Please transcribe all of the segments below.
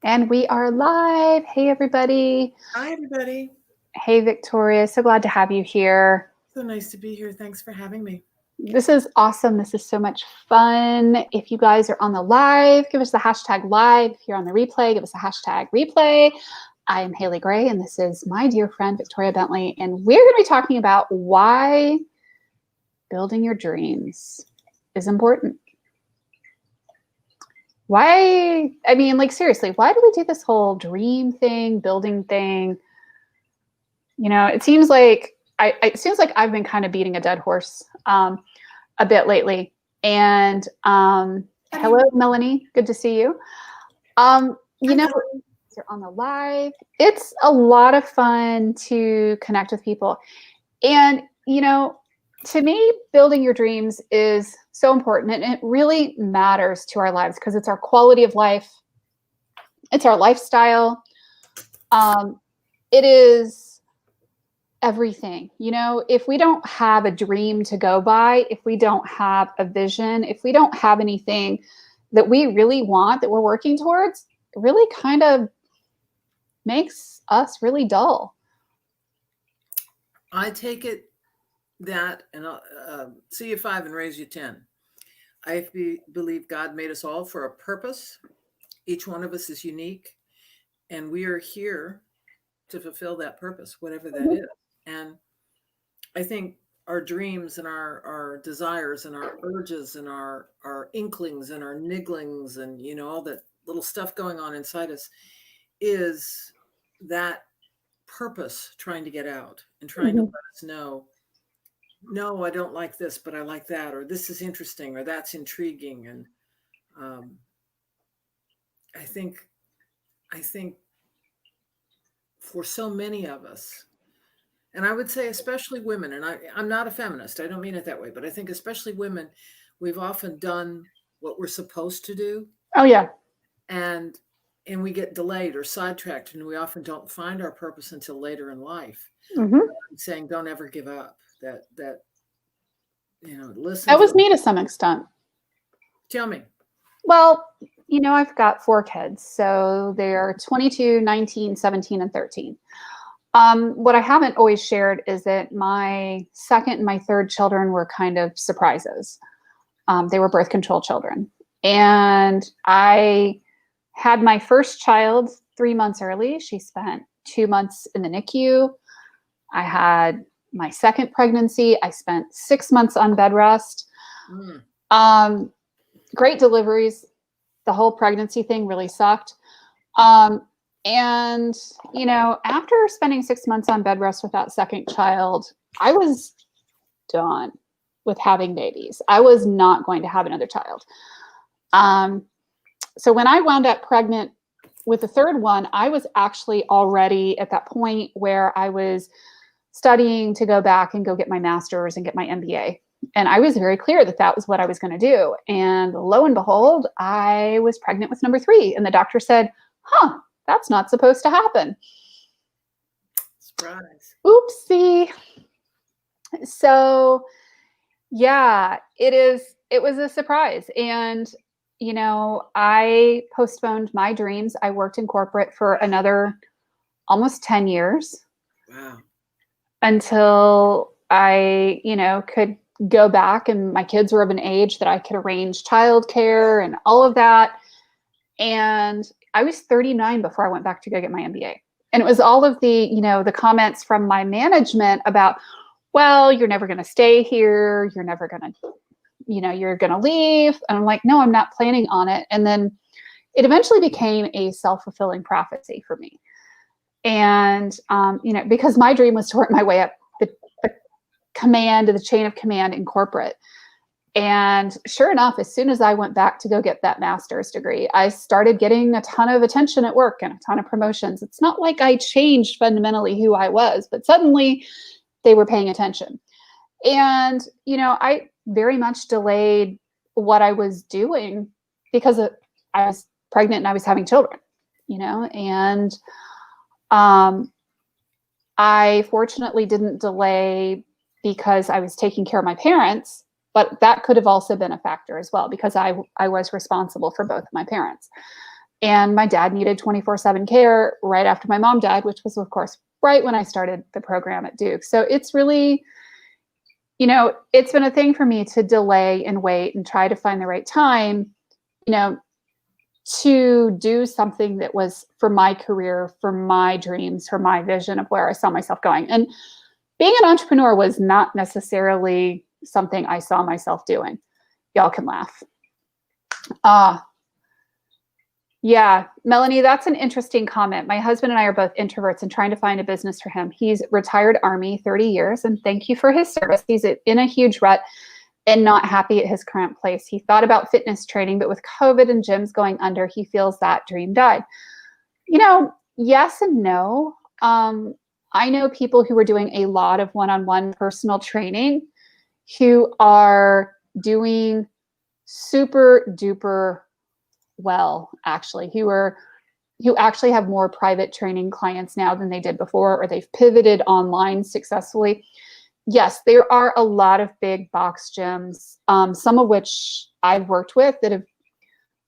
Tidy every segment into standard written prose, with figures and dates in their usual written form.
And we are live. Hey, everybody. Hi, everybody. Hey, Victoria. So glad to have you here. So nice to be here. Thanks for having me. This is awesome. This is so much fun. If you guys are on the live, give us the hashtag live. If you're on the replay, give us a hashtag replay. I am Haley Gray, and this is my dear friend, Victoria Bentley. And we're going to be talking about why building your dreams is important. Why, I mean, like, seriously, why do we do this whole dream thing, building thing? You know, it seems like I've been kind of beating a dead horse a bit lately. And hello, Melanie. Good to see you. You Hi, know, Melanie. you're on the live. It's a lot of fun to connect with people. And, you know, to me, building your dreams is so important. And it really matters to our lives because it's our quality of life, it's our lifestyle. It is everything. You know, if we don't have a dream to go by, if we don't have a vision, if we don't have anything that we really want that we're working towards, it really kind of makes us really dull. I take it that, and see you five and raise you 10. Believe God made us all for a purpose. Each one of us is unique, and we are here to fulfill that purpose, whatever that is. And I think our dreams and our desires and our urges and our inklings and our nigglings and, all that little stuff going on inside us is that purpose trying to get out and trying to Mm-hmm. let us know, no, I don't like this, but I like that, or this is interesting, or that's intriguing. And um, I think, I think for so many of us, and I would say especially women, and I'm not a feminist, I don't mean it that way, but I think especially women, we've often done what we're supposed to do, Oh, yeah. and and we get delayed or sidetracked, and we often don't find our purpose until later in life. Mm-hmm. I'm saying don't ever give up. That listen That to was me to some extent. tell me. Well, you know, I've got four kids. So they're 22, 19, 17, and 13. What I haven't always shared is that my second and my third children were kind of surprises. They were birth control children. And I had my first child 3 months early. She spent 2 months in the NICU. I had my second pregnancy. I spent 6 months on bed rest. Mm. Um, Great deliveries. The whole pregnancy thing really sucked. Um, and, you know, after spending 6 months on bed rest with that second child, I was done with having babies. I was not going to have another child. Um, so when I wound up pregnant with the third one, I was actually already at that point where I was studying to go back and go get my master's and get my MBA. And I was very clear that that was what I was going to do. And lo and behold, I was pregnant with number three. And the doctor said, huh, that's not supposed to happen. Surprise. Oopsie. So, yeah, it was a surprise. And, you know, I postponed my dreams. I worked in corporate for another almost 10 years Wow. until I, you know, could go back and my kids were of an age that I could arrange childcare and all of that. And I was 39 before I went back to go get my MBA. And it was all of the, you know, the comments from my management about, well, you're never going to stay here. You're never going to, you know, you're going to leave. And I'm like, no, I'm not planning on it. And then it eventually became a self-fulfilling prophecy for me. And, you know, because my dream was to work my way up the command, the chain of command in corporate. And sure enough, as soon as I went back to go get that master's degree, I started getting a ton of attention at work and a ton of promotions. It's not like I changed fundamentally who I was, but suddenly they were paying attention. And, you know, I very much delayed what I was doing because I was pregnant and I was having children, you know, and um, I fortunately didn't delay because I was taking care of my parents, but that could have also been a factor as well because I was responsible for both of my parents. And my dad needed 24/7 care right after my mom died, which was, of course, right when I started the program at Duke. So it's really, it's been a thing for me to delay and wait and try to find the right time, you know, to do something that was for my career, for my dreams, for my vision of where I saw myself going. And being an entrepreneur was not necessarily something I saw myself doing. Y'all can laugh. Yeah, Melanie, that's an interesting comment. My husband and I are both introverts and trying to find a business for him. He's retired Army, 30 years, and thank you for his service. He's in a huge rut and not happy at his current place. He thought about fitness training, but with COVID and gyms going under, he feels that dream died. Yes and no. I know people who are doing a lot of one-on-one personal training who are doing super duper well, actually, who actually have more private training clients now than they did before, or they've pivoted online successfully. Yes, there are a lot of big box gyms, some of which I've worked with that have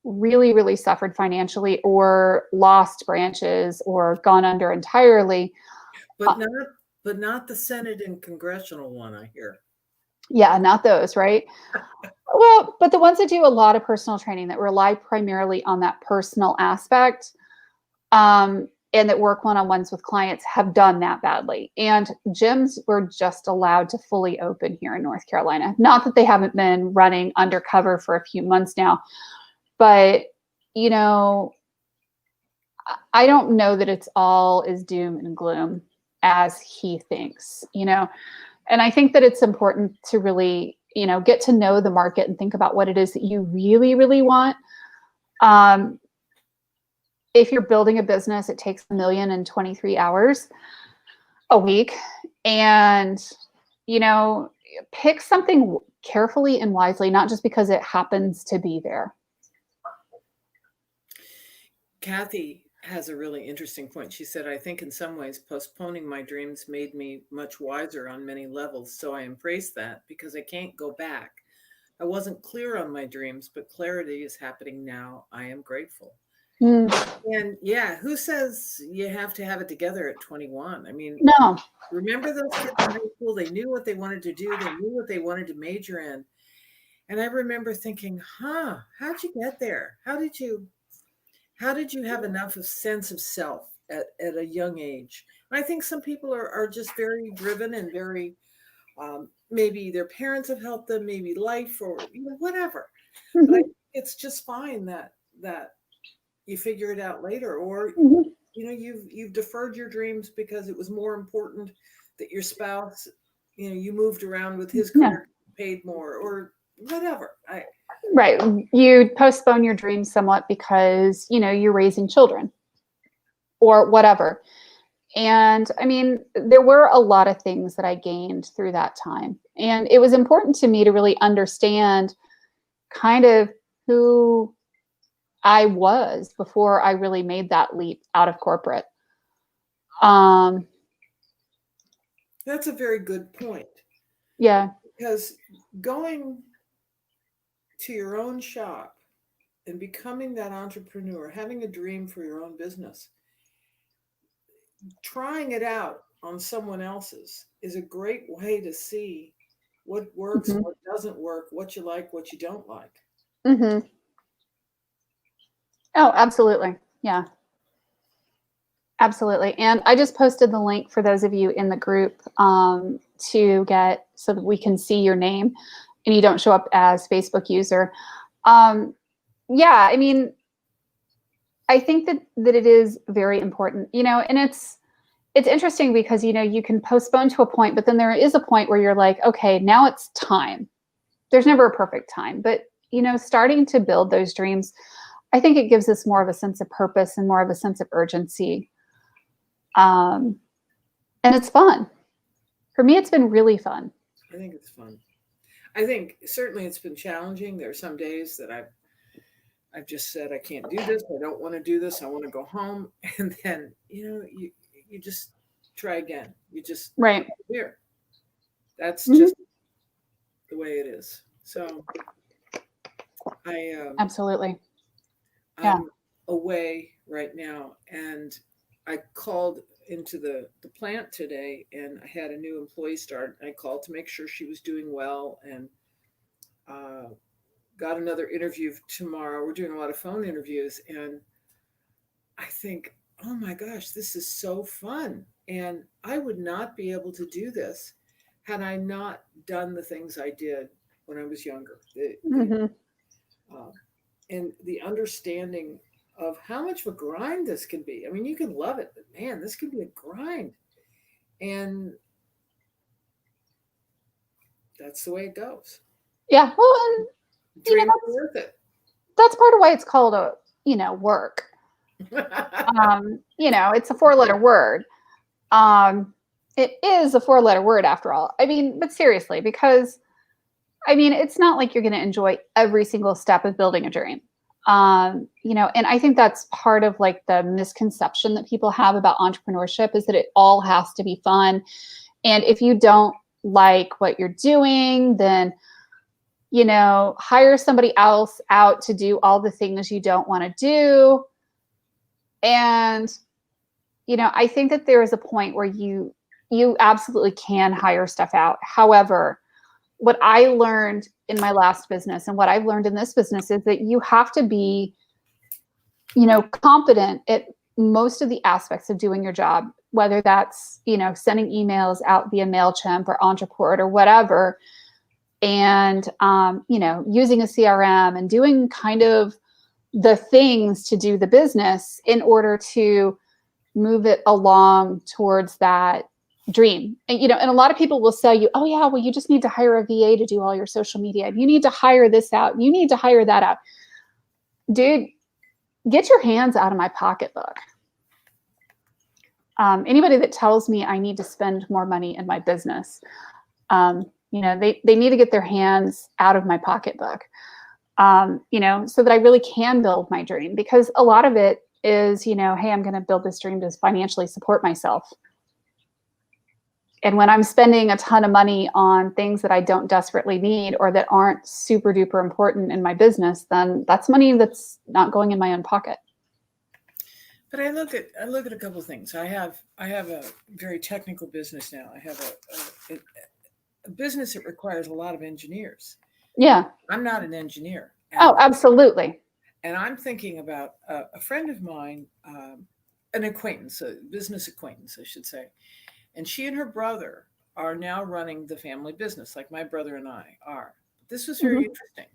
really, really suffered financially or lost branches or gone under entirely. But not the Senate and congressional one, I hear. Yeah, not those, right? Well, but the ones that do a lot of personal training that rely primarily on that personal aspect, and that work one-on-ones with clients have done that badly. And gyms were just allowed to fully open here in North Carolina. Not that they haven't been running undercover for a few months now, but I don't know that it's all as doom and gloom as he thinks, and I think that it's important to really, get to know the market and think about what it is that you really, really want. If you're building a business, it takes 1,023 hours a week. And, pick something carefully and wisely, not just because it happens to be there. Kathy has a really interesting point. She said, I think in some ways postponing my dreams made me much wiser on many levels. So I embrace that because I can't go back. I wasn't clear on my dreams, but clarity is happening now. I am grateful. And yeah, who says you have to have it together at 21? I mean, no. Remember those kids in high school? They knew what they wanted to do. They knew what they wanted to major in. And I remember thinking, how'd you get there? How did you have enough of sense of self at a young age? And I think some people are just very driven and very, maybe their parents have helped them, maybe life or whatever. But I think it's just fine that you figure it out later, or you've deferred your dreams because it was more important that your spouse, you moved around with his career, paid more, or whatever. Right. You postpone your dreams somewhat because, you're raising children or whatever. And I mean, there were a lot of things that I gained through that time. And it was important to me to really understand kind of who I was before I really made that leap out of corporate. That's a very good point. Yeah. Because going to your own shop and becoming that entrepreneur, having a dream for your own business, trying it out on someone else's is a great way to see what works, what doesn't work, what you like, what you don't like. Mm-hmm. Oh, absolutely. Yeah. Absolutely. And I just posted the link for those of you in the group to get so that we can see your name and you don't show up as Facebook user. Yeah, I mean, I think that it is very important, and it's interesting because, you can postpone to a point, but then there is a point where you're like, okay, now it's time. There's never a perfect time, but, starting to build those dreams, I think it gives us more of a sense of purpose and more of a sense of urgency. And it's fun. For me, it's been really fun. I think it's fun. I think certainly it's been challenging. There are some days that I've just said, I can't do this. I don't want to do this. I want to go home. And then, you just try again. You just right here. That's just the way it is. So absolutely. Yeah. away right now, and I called into the plant today, and I had a new employee start. I called to make sure she was doing well, and uh, got another interview tomorrow. We're doing a lot of phone interviews, and I think, oh my gosh, this is so fun. And I would not be able to do this had I not done the things I did when I was younger. Hmm. Uh, and the understanding of how much of a grind this can be. I mean, you can love it, but man, this can be a grind. And that's the way it goes. Yeah. Well, and Dreams are that's worth it. part of why it's called a work. It's a 4-letter word. It is a 4-letter word after all. I mean, but seriously, because it's not like you're going to enjoy every single step of building a dream. And I think that's part of like the misconception that people have about entrepreneurship is that it all has to be fun. And if you don't like what you're doing, then, hire somebody else out to do all the things you don't want to do. And, I think that there is a point where you absolutely can hire stuff out. However, what I learned in my last business and what I've learned in this business is that you have to be, competent at most of the aspects of doing your job, whether that's, sending emails out via MailChimp or Entreport or whatever, and, using a CRM and doing kind of the things to do the business in order to move it along towards that dream. And a lot of people will sell you, oh yeah, well, you just need to hire a VA to do all your social media. You need to hire this out. You need to hire that out. Dude, get your hands out of my pocketbook. Anybody that tells me I need to spend more money in my business, they need to get their hands out of my pocketbook, so that I really can build my dream, because a lot of it is, hey, I'm going to build this dream to financially support myself. And when I'm spending a ton of money on things that I don't desperately need or that aren't super duper important in my business, then that's money that's not going in my own pocket. But I look at a couple of things. I have a very technical business now. I have a business that requires a lot of engineers. Yeah. I'm not an engineer. Oh, absolutely. And I'm thinking about a friend of mine, an acquaintance, a business acquaintance, I should say. And she and her brother are now running the family business, like my brother and I are. This was very interesting.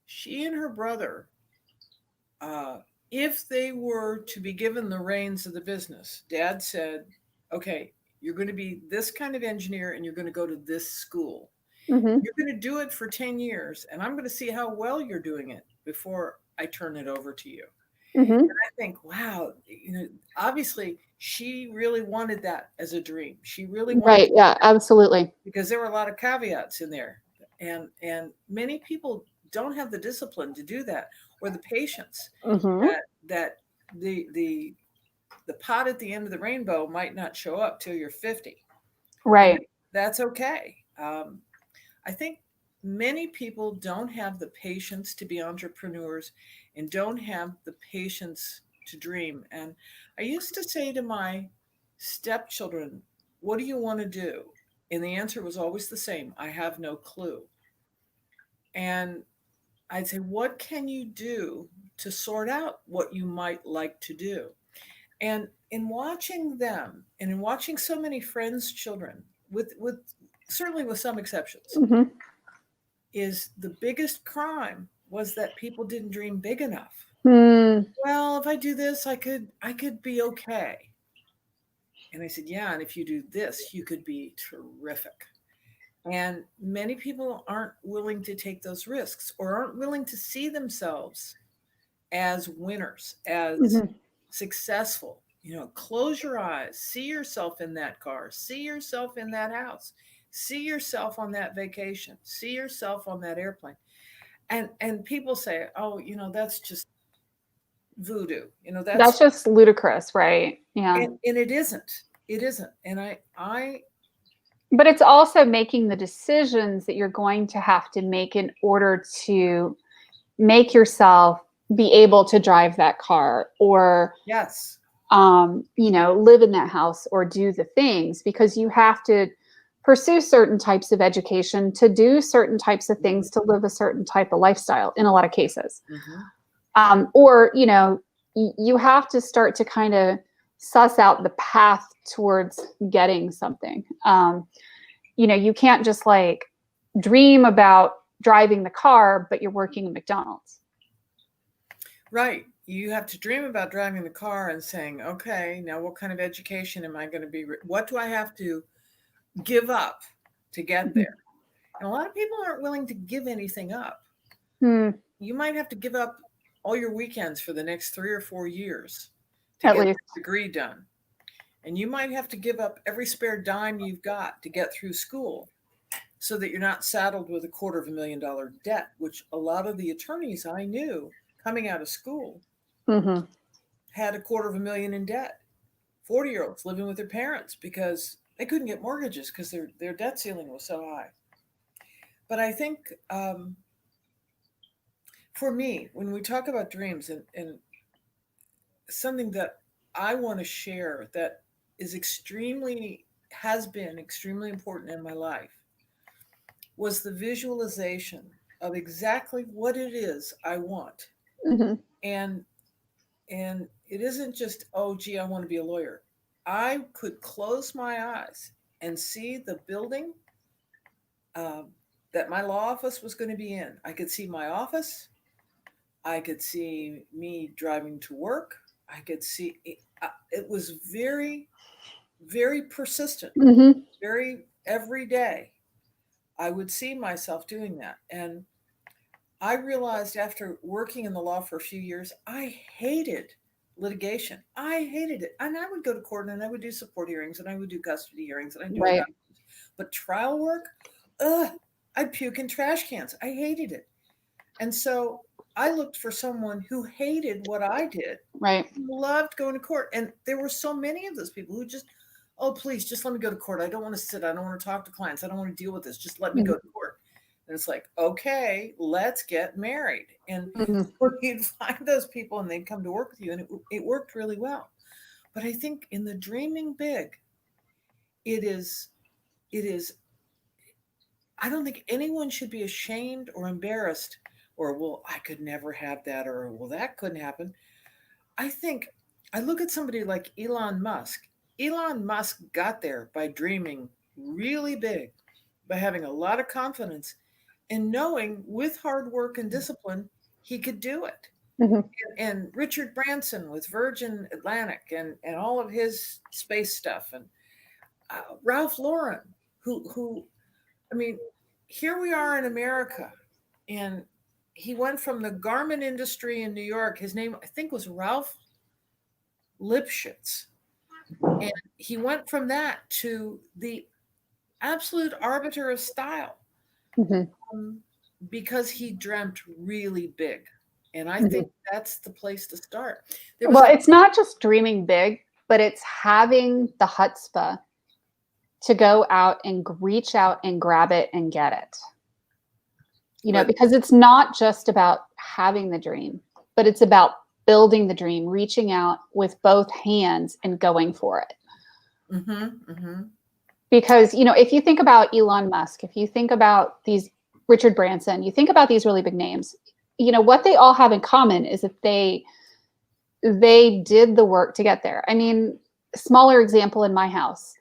She and her brother, if they were to be given the reins of the business, Dad said, okay, you're going to be this kind of engineer and you're going to go to this school. You're going to do it for 10 years, and I'm going to see how well you're doing it before I turn it over to you. And I think, wow, obviously she really wanted that as a dream. She really wanted right. Yeah, absolutely. Because there were a lot of caveats in there. And many people don't have the discipline to do that, or the patience that the pot at the end of the rainbow might not show up till you're 50. Right. And that's okay. I think many people don't have the patience to be entrepreneurs and don't have the patience to dream. And I used to say to my stepchildren, what do you want to do? And the answer was always the same: I have no clue. And I'd say, what can you do to sort out what you might like to do? And in watching them, and in watching so many friends' children, with certainly with some exceptions, is the biggest crime was that people didn't dream big enough. Well, if I do this, I could be okay. And I said, yeah, and if you do this, you could be terrific. And many people aren't willing to take those risks, or aren't willing to see themselves as winners, as successful. Close your eyes, see yourself in that car, see yourself in that house, see yourself on that vacation, see yourself on that airplane. And people say, oh, that's just voodoo. That's just ludicrous, right? Yeah. And it isn't. And I but it's also making the decisions that you're going to have to make in order to make yourself be able to drive that car or, Yes. live in that house or do the things, because you have to pursue certain types of education to do certain types of things to live a certain type of lifestyle in a lot of cases. Or, you have to start to kind of suss out the path towards getting something. You can't just like dream about driving the car, but you're working at McDonald's. Right. You have to dream about driving the car and saying, okay, now what kind of education am I going to be? What do I have to give up to get there? And a lot of people aren't willing to give anything up. You might have to give up all your weekends for the next 3 or 4 years to get a degree done. And you might have to give up every spare dime you've got to get through school so that you're not saddled with $250,000 debt, which a lot of the attorneys I knew coming out of school had $250,000 in debt. 40-year-olds living with their parents because they couldn't get mortgages because their debt ceiling was so high. But I think for me, when we talk about dreams and something that I want to share that has been extremely important in my life was the visualization of exactly what it is I want. And it isn't just, oh, gee, I want to be a lawyer. I could close my eyes and see the building that my law office was going to be in. I could see my office. I could see me driving to work. I could see it was very, very persistent, very every day. I would see myself doing that. And I realized after working in the law for a few years, I hated litigation. I hated it. And I would go to court and I would do support hearings and I would do custody hearings and I'd do it. But trial work, I'd puke in trash cans. I hated it. And so I looked for someone who hated what I did. Right. Who loved going to court. And there were so many of those people who just, oh, please, just let me go to court. I don't want to sit. I don't want to talk to clients. I don't want to deal with this. Just let me go to court. And it's like, okay, let's get married. And you'd find those people and they'd come to work with you. And it worked really well. But I think in the dreaming big, it is, I don't think anyone should be ashamed or embarrassed or, well, I could never have that, or, well, that couldn't happen. I think I look at somebody like Elon Musk. Elon Musk got there by dreaming really big, by having a lot of confidence and knowing with hard work and discipline, he could do it. And Richard Branson with Virgin Atlantic and all of his space stuff, and Ralph Lauren, who, I mean, here we are in America, and he went from the garment industry in New York. His name, I think, was Ralph Lipschitz. And he went from that to the absolute arbiter of style because he dreamt really big. And I think that's the place to start. Well, it's not just dreaming big, but it's having the chutzpah to go out and reach out and grab it and get it. Because it's not just about having the dream, but it's about building the dream, reaching out with both hands and going for it. Because, if you think about Elon Musk, if you think about these Richard Branson, you think about these really big names, what they all have in common is that they did the work to get there. I mean, smaller example in my house,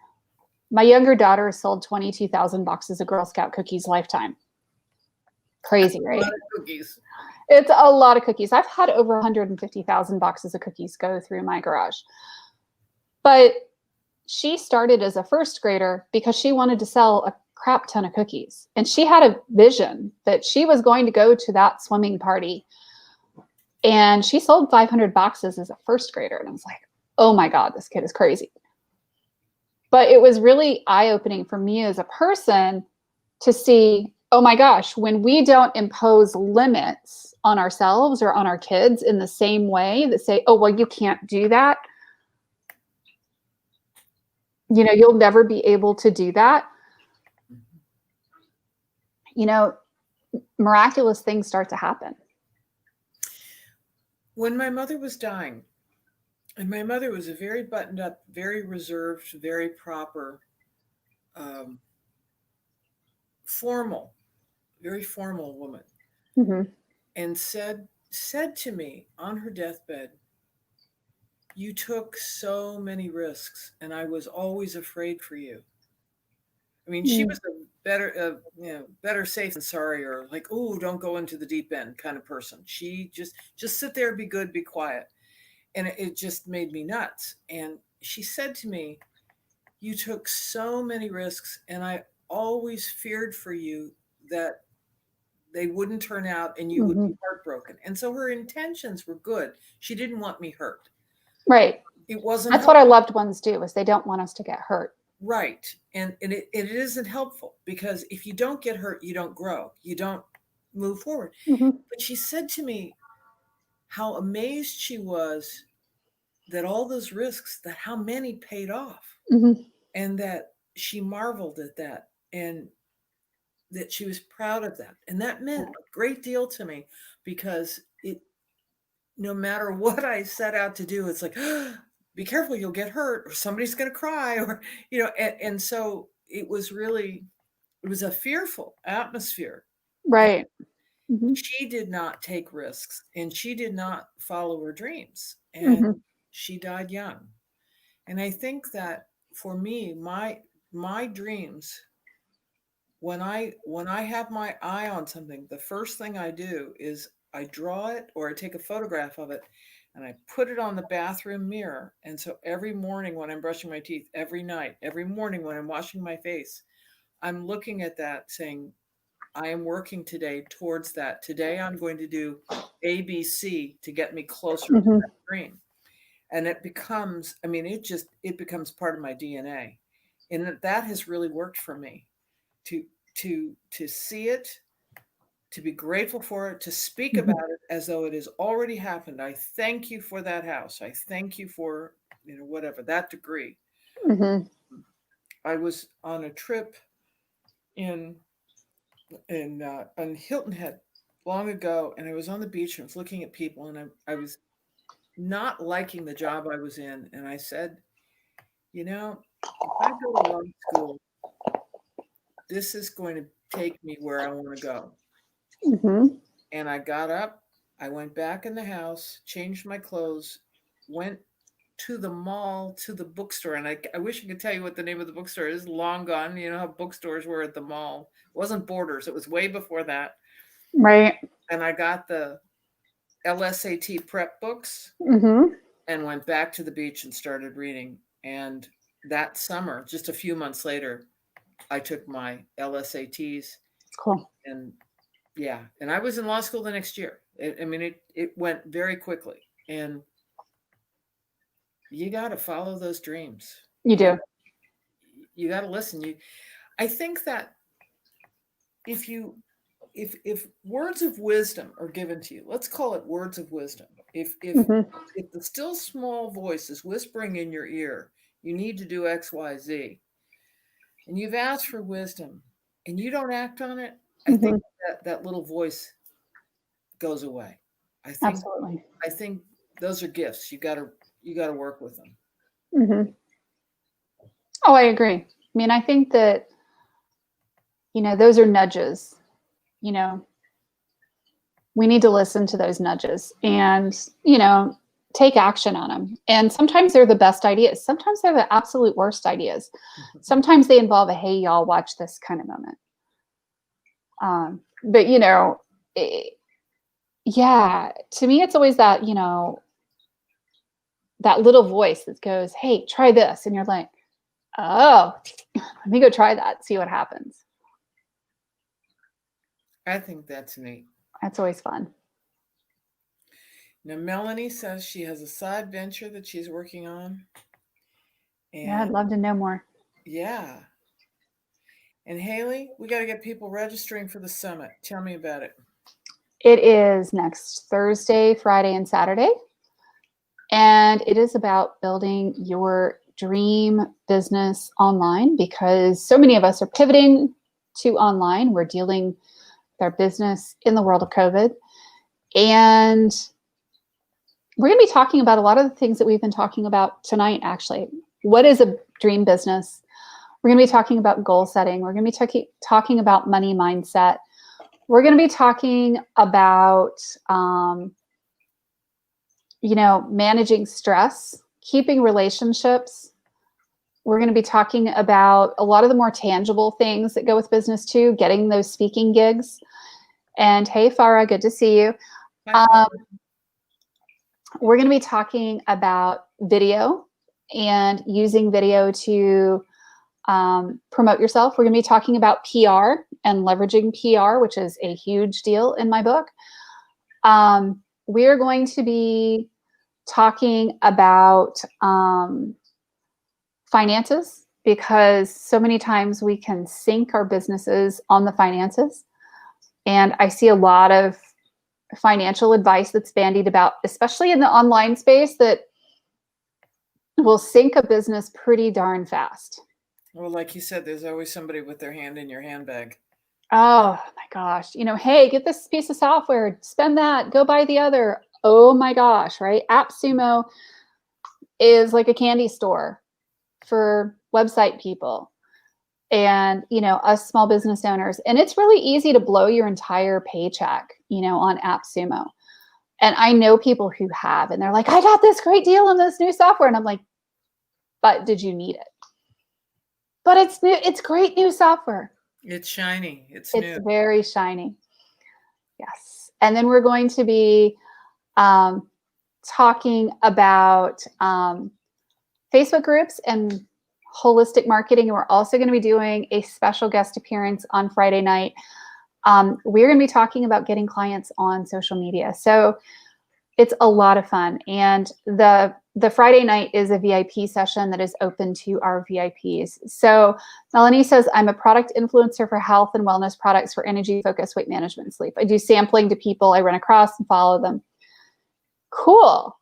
my younger daughter sold 22,000 boxes of Girl Scout cookies lifetime. Crazy, right? A lot of cookies. It's a lot of cookies. I've had over 150,000 boxes of cookies go through my garage. But she started as a first grader because she wanted to sell a crap ton of cookies. And she had a vision that she was going to go to that swimming party. And she sold 500 boxes as a first grader. And I was like, oh my God, this kid is crazy. But it was really eye-opening for me as a person to see, oh my gosh, when we don't impose limits on ourselves or on our kids in the same way that say, oh, well, you can't do that. You'll never be able to do that. Miraculous things start to happen. When my mother was dying, and my mother was a very buttoned up, very reserved, very proper, um, formal, very formal woman, Mm-hmm. and said to me on her deathbed, "You took so many risks, and I was always afraid for you." I mean, she was a better safe than sorry, or like, "Oh, don't go into the deep end" kind of person. She just sit there, be good, be quiet, and it just made me nuts. And she said to me, "You took so many risks, and I always feared for you that they wouldn't turn out and you would Mm-hmm. be heartbroken." And so her intentions were good. She didn't want me hurt. Right. It wasn't That's what our helpful. loved ones do, is they don't want us to get hurt. Right. And it isn't helpful, because if you don't get hurt, you don't grow. You don't move forward. Mm-hmm. But she said to me how amazed she was that all those risks, that how many paid off, Mm-hmm. and that she marveled at that, and that she was proud of that. And that meant a great deal to me, because it, no matter what I set out to do, it's like, be careful, you'll get hurt, or somebody's going to cry, or, and so it was really, it was a fearful atmosphere. And Right. Mm-hmm. she did not take risks, and she did not follow her dreams, and Mm-hmm. she died young. And I think that for me, my dreams, when I have my eye on something, the first thing I do is I draw it, or I take a photograph of it, and I put it on the bathroom mirror. And so every morning when I'm brushing my teeth, every night, every morning when I'm washing my face, I'm looking at that saying, I am working today towards that. Today I'm going to do ABC to get me closer to Mm-hmm. that dream. And it becomes, I mean, it becomes part of my DNA. And that has really worked for me, to to see it, to be grateful for it, to speak Mm-hmm. about it as though it has already happened. I thank you for that house. I thank you for, whatever, that degree. Mm-hmm. I was on a trip in in Hilton Head long ago, and I was on the beach and I was looking at people, and I was not liking the job I was in, and I said, if I go to law school, this is going to take me where I want to go. Mm-hmm. And I got up, I went back in the house, changed my clothes, went to the mall, to the bookstore. And I wish I could tell you what the name of the bookstore is. Long gone. You know how bookstores were at the mall. It wasn't Borders, it was way before that. Right. And I got the LSAT prep books Mm-hmm. and went back to the beach and started reading. And that summer, just a few months later, I took my LSATs, Cool. and yeah, and I was in law school the next year. It went very quickly, and you got to follow those dreams. You You do. you got to listen. I think that if you if words of wisdom are given to you, let's call it words of wisdom. Mm-hmm. If the still small voice is whispering in your ear, you need to do X, Y, Z, and you've asked for wisdom, and you don't act on it, I think Mm-hmm. that little voice goes away. I think Absolutely. I think those are gifts. You got to work with them. Mm-hmm. Oh, I agree. I mean, I think that, those are nudges. You know, we need to listen to those nudges and, take action on them. And sometimes they're the best ideas. Sometimes they're the absolute worst ideas. Sometimes they involve a, hey, y'all, watch this kind of moment. But, yeah, to me, it's always that, that little voice that goes, hey, try this. And you're like, oh, let me go try that, see what happens. I think that's neat. That's always fun. Now, Melanie says she has a side venture that she's working on. Yeah, I'd And love to know more. yeah. And Haley, we got to get people registering for the summit. Tell me about it. It is next Thursday, Friday, and Saturday. And it is about building your dream business online, because so many of us are pivoting to online. We're dealing with our business in the world of COVID. And we're going to be talking about a lot of the things that we've been talking about tonight, actually. What is a dream business? We're going to be talking about goal setting. We're going to be talking about money mindset. We're going to be talking about, managing stress, keeping relationships. We're going to be talking about a lot of the more tangible things that go with business too, getting those speaking gigs. And hey, Farah, good to see you. We're going to be talking about video and using video to promote yourself. We're going to be talking about PR and leveraging PR, which is a huge deal in my book. We're going to be talking about finances, because so many times we can sink our businesses on the finances. And I see a lot of financial advice that's bandied about, especially in the online space, that will sink a business pretty darn fast. Well, like you said, there's always somebody with their hand in your handbag. Oh my gosh. Hey, get this piece of software, spend that, go buy the other. Oh my gosh, right? AppSumo is like a candy store for website people and, us small business owners. And it's really easy to blow your entire paycheck, on AppSumo. And I know people who have, and they're like, I got this great deal on this new software. And I'm like, but did you need it? But it's new. It's great new software. It's shiny. It's new. It's very shiny. Yes. And then we're going to be talking about Facebook groups and holistic marketing. And we're also going to be doing a special guest appearance on Friday night. We're going to be talking about getting clients on social media. So it's a lot of fun. And the Friday night is a VIP session that is open to our VIPs. So Melanie says, I'm a product influencer for health and wellness products for energy, focus, weight management, and sleep. I do sampling to people I run across and follow them. Cool.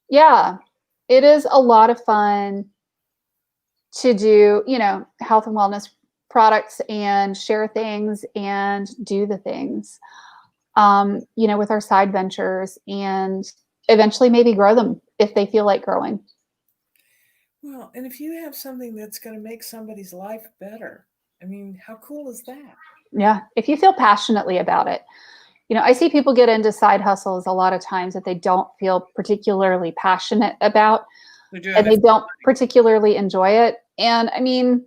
Yeah, it is a lot of fun to do, health and wellness products and share things and do the things, with our side ventures, and eventually maybe grow them if they feel like growing. Well, and if you have something that's going to make somebody's life better, I mean, how cool is that? Yeah. If you feel passionately about it. I see people get into side hustles a lot of times that they don't feel particularly passionate about, and they don't particularly enjoy it. And I mean,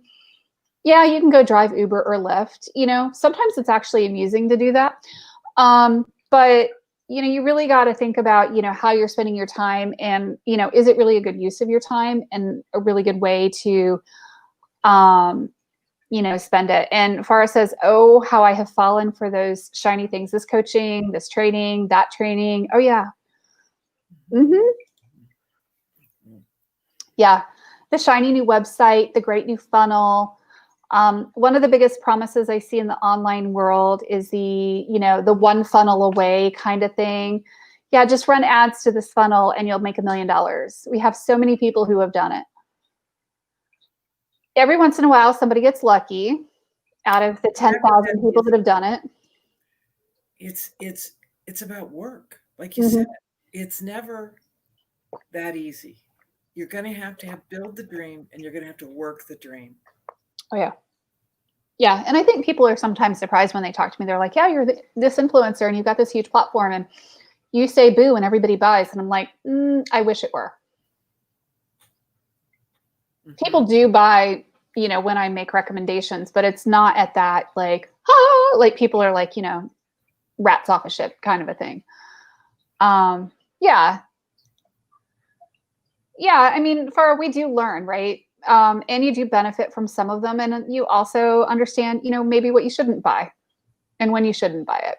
yeah, you can go drive Uber or Lyft. Sometimes it's actually amusing to do that. But you really got to think about, how you're spending your time, and, is it really a good use of your time and a really good way to, spend it. And Farah says, oh, how I have fallen for those shiny things, this coaching, this training, that training. Oh yeah. Mm-hmm. Yeah. The shiny new website, the great new funnel. One of the biggest promises I see in the online world is the one funnel away kind of thing. Yeah, just run ads to this funnel and you'll make $1 million. We have so many people who have done it. Every once in a while, somebody gets lucky out of the 10,000 people that have done it. It's about work. Like you said, it's never that easy. You're going to have build the dream, and you're going to have to work the dream. Oh, yeah. Yeah. And I think people are sometimes surprised when they talk to me. They're like, yeah, you're this influencer and you've got this huge platform and you say boo and everybody buys. And I'm like, I wish it were. Mm-hmm. People do buy, when I make recommendations, but it's not at that like people are like, rats off a ship kind of a thing. Yeah. Yeah. I mean, we do learn, right? And you do benefit from some of them. And you also understand, maybe what you shouldn't buy and when you shouldn't buy it.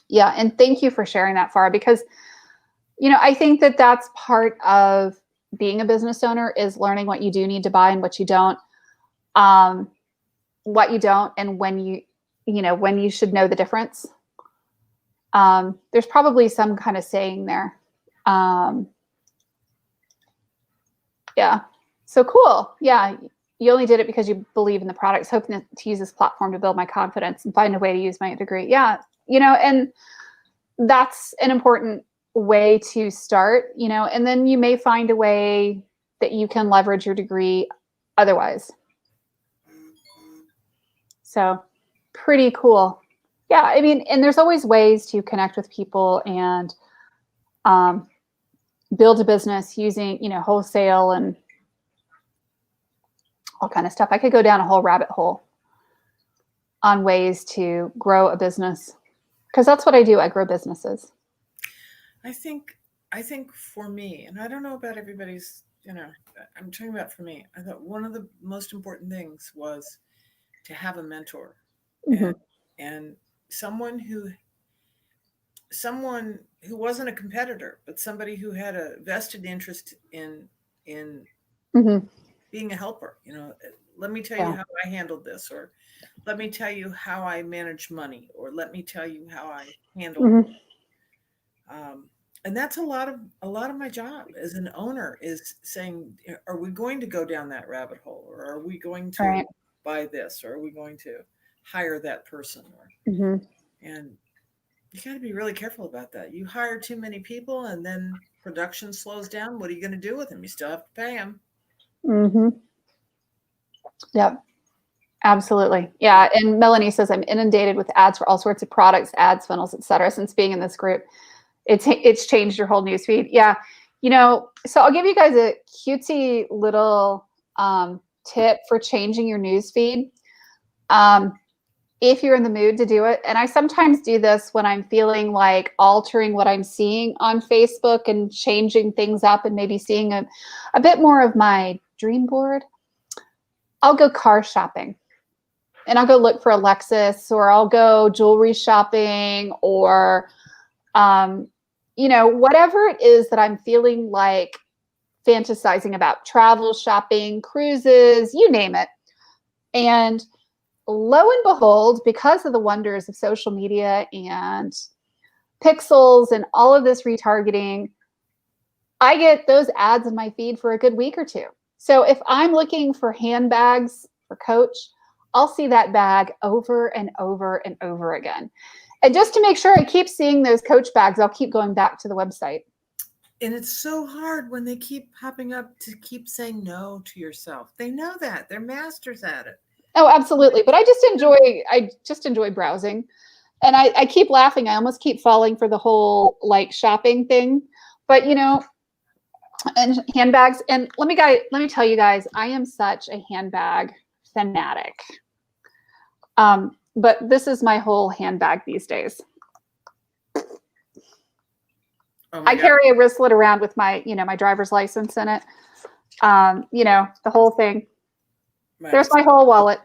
Yeah. And thank you for sharing that, Farah, because, I think that that's part of being a business owner is learning what you do need to buy and what you don't, and when when you should know the difference. There's probably some kind of saying there. Yeah. So cool. Yeah. You only did it because you believe in the products, hoping to use this platform to build my confidence and find a way to use my degree. Yeah. And that's an important way to start, you know, and then you may find a way that you can leverage your degree otherwise. So pretty cool. Yeah, I mean, and there's always ways to connect with people and build a business using, you know, wholesale and all kind of stuff. I could go down a whole rabbit hole on ways to grow a business because that's what I do. I grow businesses. I think for me, and I don't know about everybody's, you know, I'm talking about for me. I thought one of the most important things was to have a mentor Mm-hmm. and someone who wasn't a competitor, but somebody who had a vested interest in Mm-hmm. being a helper. You know, let me tell you Yeah. how I handled this, or let me tell you how I manage money, or let me tell you how I handle. Mm-hmm. And that's a lot of my job as an owner is saying, are we going to go down that rabbit hole, or are we going to Right. buy this, or are we going to hire that person, or Mm-hmm. and you got to be really careful about that. You hire too many people and then production slows down. What are you going to do with them? You still have to pay them. Mm-hmm. Yep. Absolutely. Yeah. And Melanie says, I'm inundated with ads for all sorts of products, ads, funnels, et cetera, since being in this group. It's changed your whole newsfeed. Yeah. You know, so I'll give you guys a cutesy little tip for changing your newsfeed. If you're in the mood to do it. And I sometimes do this when I'm feeling like altering what I'm seeing on Facebook and changing things up and maybe seeing a bit more of my dream board. I'll go car shopping and I'll go look for a Lexus, or I'll go jewelry shopping, or, you know, whatever it is that I'm feeling like fantasizing about, travel, shopping, cruises, you name it. And lo and behold, because of the wonders of social media and pixels and all of this retargeting, I get those ads in my feed for a good week or two. So if I'm looking for handbags for Coach, I'll see that bag over and over and over again. And just to make sure I keep seeing those Coach bags, I'll keep going back to the website. And it's so hard when they keep popping up to keep saying no to yourself. They know that. They're masters at it. Oh, absolutely. But I just enjoy browsing. And I keep laughing. I almost keep falling for the whole like shopping thing. But you know, and handbags. And let me tell you guys, I am such a handbag fanatic. But this is my whole handbag these days. Oh I my God. carry a wristlet around with my, you know, my driver's license in it. You know, the whole thing. There's my whole wallet.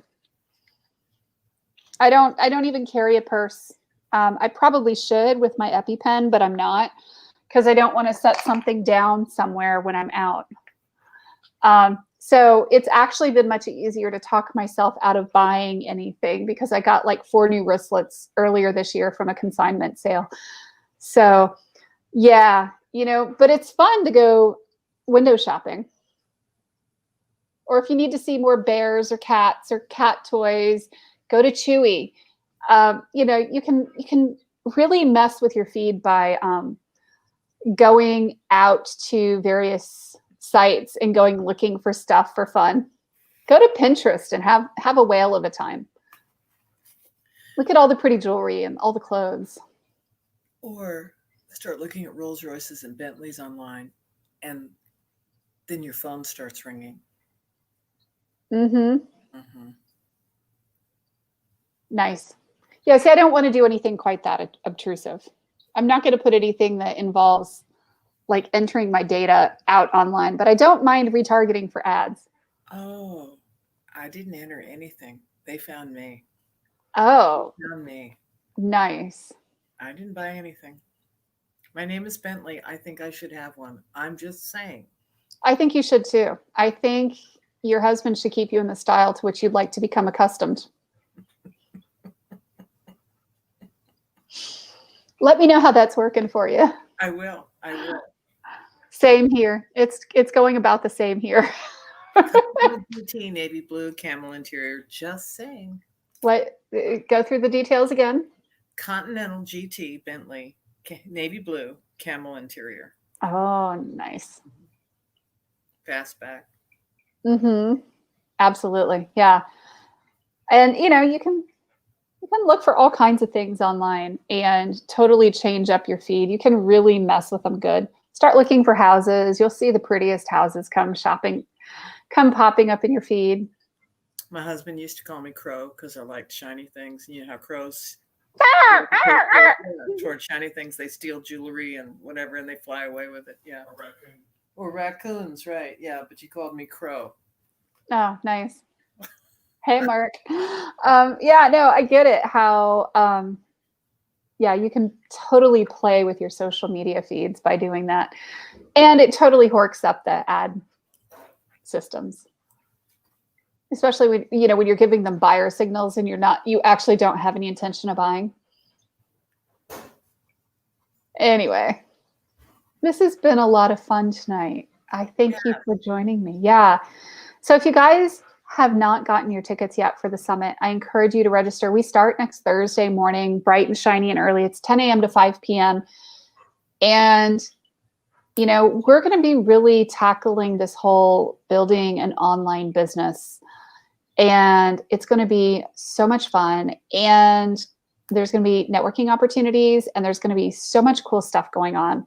I don't even carry a purse. I probably should with my EpiPen, but I'm not, because I don't want to set something down somewhere when I'm out. So it's actually been much easier to talk myself out of buying anything, because I got like 4 new wristlets earlier this year from a consignment sale. So yeah, you know, but it's fun to go window shopping. Or if you need to see more bears or cats or cat toys, go to Chewy. You know, you can really mess with your feed by going out to various sites and going looking for stuff for fun. Go to Pinterest and have a whale of a time. Look at all the pretty jewelry and all the clothes. Or start looking at Rolls Royces and Bentleys online, and then your phone starts ringing. Mm-hmm. Mm-hmm. Nice. Yeah, see, I don't want to do anything quite that obtrusive. I'm not going to put anything that involves like entering my data out online, but I don't mind retargeting for ads. Oh, I didn't enter anything. They found me. Oh, They found me. nice. I didn't buy anything. My name is Bentley. I think I should have one. I'm just saying. I think you should too. I think your husband should keep you in the style to which you'd like to become accustomed. Let me know how that's working for you. I will. I will. Same here. It's going about the same here. GT, navy blue, camel interior. Just saying. What? Go through the details again. Continental GT Bentley, navy blue, camel interior, Oh, nice. fastback. Mm-hmm. Absolutely. Yeah. And you can look for all kinds of things online and totally change up your feed. You can really mess with them good. Start looking for houses. You'll see the prettiest houses come popping up in your feed. My husband used to call me Crow because I liked shiny things. You know how crows toward shiny things, they steal jewelry and whatever, and they fly away with it. Yeah, or raccoons, right? Yeah, but you called me Crow. Oh, nice. Hey, Mark. Yeah, no, I get it. How, yeah, you can totally play with your social media feeds by doing that. And it totally horks up the ad systems, especially when you're giving them buyer signals and you actually don't have any intention of buying. Anyway, this has been a lot of fun tonight. I thank you for joining me. Yeah. So if you guys have not gotten your tickets yet for the summit, I encourage you to register. We start next Thursday morning, bright and shiny and early. It's 10 a.m. to 5 p.m. And, we're going to be really tackling this whole building an online business. And it's going to be so much fun. And there's going to be networking opportunities, and there's going to be so much cool stuff going on.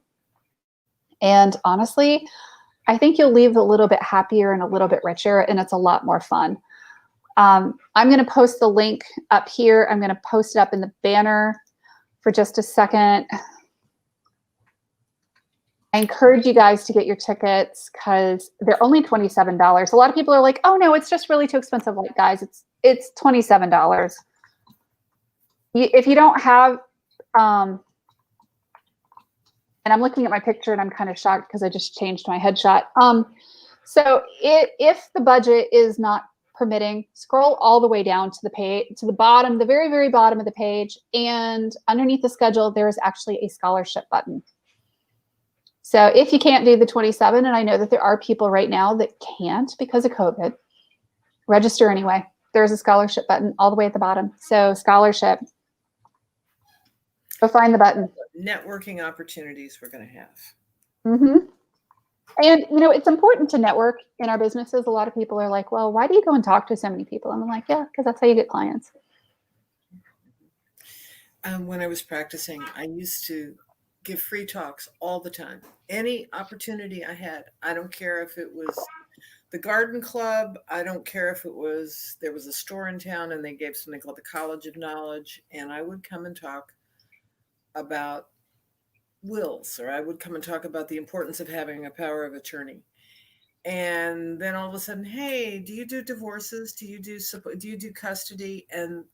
And honestly, I think you'll leave a little bit happier and a little bit richer, and it's a lot more fun. I'm going to post the link up here. I'm going to post it up in the banner for just a second. I encourage you guys to get your tickets because they're only $27. A lot of people are like, "Oh no, it's just really too expensive." Like, guys, it's $27. If you don't have, and I'm looking at my picture and I'm kind of shocked because I just changed my headshot. So if the budget is not permitting, scroll all the way down to the page, to the bottom, the very, very bottom of the page, and underneath the schedule, there is actually a scholarship button. So if you can't do the 27, and I know that there are people right now that can't because of COVID, register anyway. There's a scholarship button all the way at the bottom. So scholarship. Go find the button. Networking opportunities we're going to have. Mm-hmm. And, it's important to network in our businesses. A lot of people are like, well, why do you go and talk to so many people? And I'm like, yeah, because that's how you get clients. When I was practicing, I used to give free talks all the time. Any opportunity I had, I don't care if it was the garden club, I don't care if there was a store in town and they gave something called the College of Knowledge, and I would come and talk about wills, or I would come and talk about the importance of having a power of attorney. And then all of a sudden, hey, do you do divorces? Do you do custody? And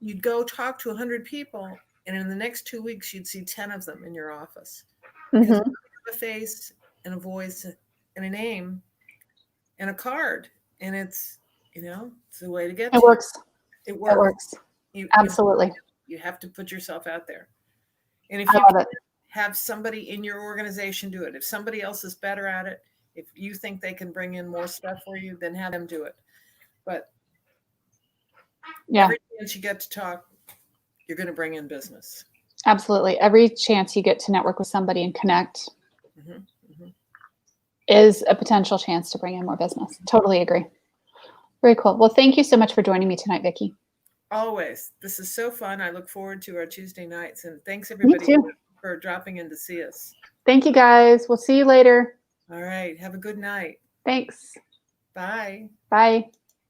you'd go talk to 100 people, and in the next 2 weeks, you'd see 10 of them in your office. Because you have a face and a voice and a name and a card, and it's the way to get It works. It works. It works. Absolutely. You have to put yourself out there. And if I you love it. have somebody in your organization do it, if somebody else is better at it, if you think they can bring in more stuff for you, then have them do it. But every chance you get to talk, you're going to bring in business. Absolutely. Every chance you get to network with somebody and connect is a potential chance to bring in more business. Totally agree. Very cool. Well, thank you so much for joining me tonight, Vicki. Always. This is so fun. I look forward to our Tuesday nights. And thanks, everybody, for dropping in to see us. Thank you, guys. We'll see you later. All right. Have a good night. Thanks. Bye. Bye.